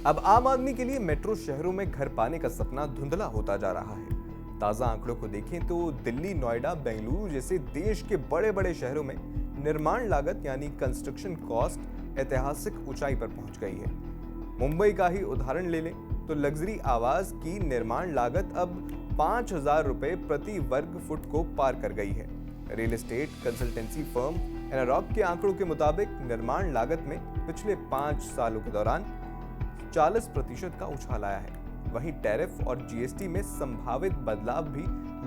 अब आम आदमी के लिए मेट्रो शहरों में घर पाने का सपना धुंधला होता जा रहा है। ताजा आंकड़ों को देखें तो दिल्ली, नोएडा, बेंगलुरु जैसे देश के बड़े बड़े शहरों में निर्माण लागत यानी कंस्ट्रक्शन कॉस्ट ऐतिहासिक ऊंचाई पर पहुंच गई है। मुंबई का ही उदाहरण ले लें तो लग्जरी आवास की निर्माण लागत अब 5,000 रुपए प्रति वर्ग फुट को पार कर गई है। Real estate consultancy firm Anarock के आंकड़ों के मुताबिक निर्माण लागत में पिछले 5 सालों के दौरान 40% का उछाल आया है। वहीं टैरिफ और जीएसटी में संभावित बदलाव भी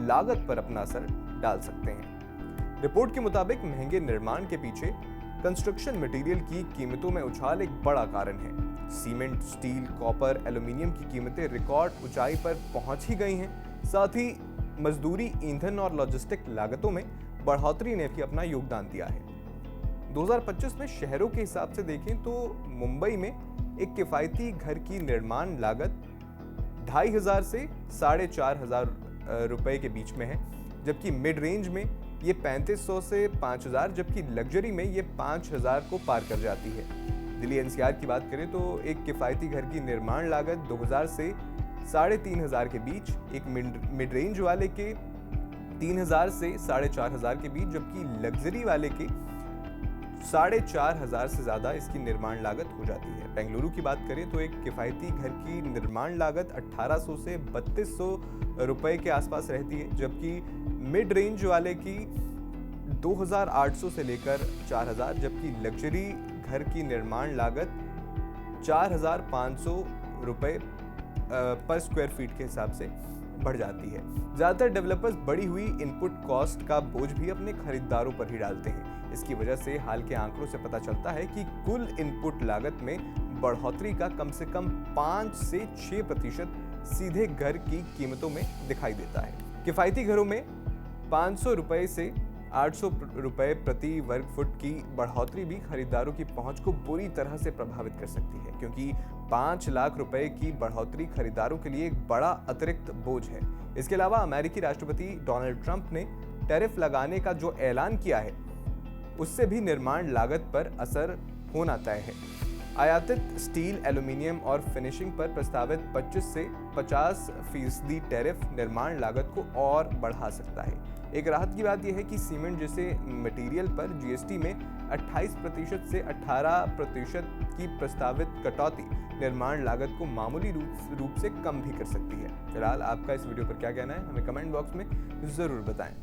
लागत पर अपना असर डाल सकते हैं। रिपोर्ट के मुताबिक महंगे निर्माण के पीछे कंस्ट्रक्शन मटेरियल की कीमतों में उछाल एक बड़ा कारण है। सीमेंट, स्टील, कॉपर, एल्यूमीनियम की कीमतें रिकॉर्ड ऊंचाई पर पहुंच ही गई हैं। साथ ही मजदूरी, ईंधन और लॉजिस्टिक लागतों में बढ़ोतरी ने भी अपना योगदान दिया है। 2025 में शहरों के हिसाब से देखें तो मुंबई में एक किफायती घर की निर्माण लागत 2,500 से 4,500 रुपए के बीच में है, जबकि मिड रेंज में ये 3,500 से 5,000, जबकि लग्जरी में ये 5,000 को पार कर जाती है। दिल्ली एनसीआर की बात करें तो एक किफायती घर की निर्माण लागत 2,000 से 3,500 के बीच, एक मिड रेंज वाले के 3,000 से 4,500 के बीच, जबकि लग्जरी वाले के 4,500 से ज्यादा इसकी निर्माण लागत हो जाती है। बेंगलुरु की बात करें तो एक किफायती घर की निर्माण लागत 1,800 से 3,200 रुपए के आसपास रहती है, जबकि मिड रेंज वाले की 2,800 से लेकर 4,000, जबकि लग्जरी घर की निर्माण लागत 4,500 रुपए पर स्क्वायर फीट के हिसाब से बढ़ जाती है। ज्यादातर डेवलपर्स बढ़ी हुई इनपुट कॉस्ट का बोझ भी अपने खरीदारों पर ही डालते हैं। इसकी वजह से हाल के आंकड़ों से पता चलता है कि कुल इनपुट लागत में बढ़ोतरी का कम से कम 5 से 6% सीधे घर की कीमतों में दिखाई देता है। किफायती घरों में 500 रुपए से 800 रुपए प्रति वर्ग फुट की बढ़ोतरी भी खरीदारों की पहुंच को बुरी तरह से प्रभावित कर सकती है, क्योंकि 5 लाख रुपए की बढ़ोतरी खरीदारों के लिए एक बड़ा अतिरिक्त बोझ है। इसके अलावा अमेरिकी राष्ट्रपति डोनाल्ड ट्रंप ने टैरिफ लगाने का जो ऐलान किया है, उससे भी निर्माण लागत पर असर होना तय है। आयातित स्टील, एल्यूमीनियम और फिनिशिंग पर प्रस्तावित 25 से 50% टैरिफ निर्माण लागत को और बढ़ा सकता है। एक राहत की बात यह है कि सीमेंट जैसे मटेरियल पर जीएसटी में 28% से 18% की प्रस्तावित कटौती निर्माण लागत को मामूली रूप से कम भी कर सकती है। फिलहाल आपका इस वीडियो पर क्या कहना है, हमें कमेंट बॉक्स में जरूर बताएं।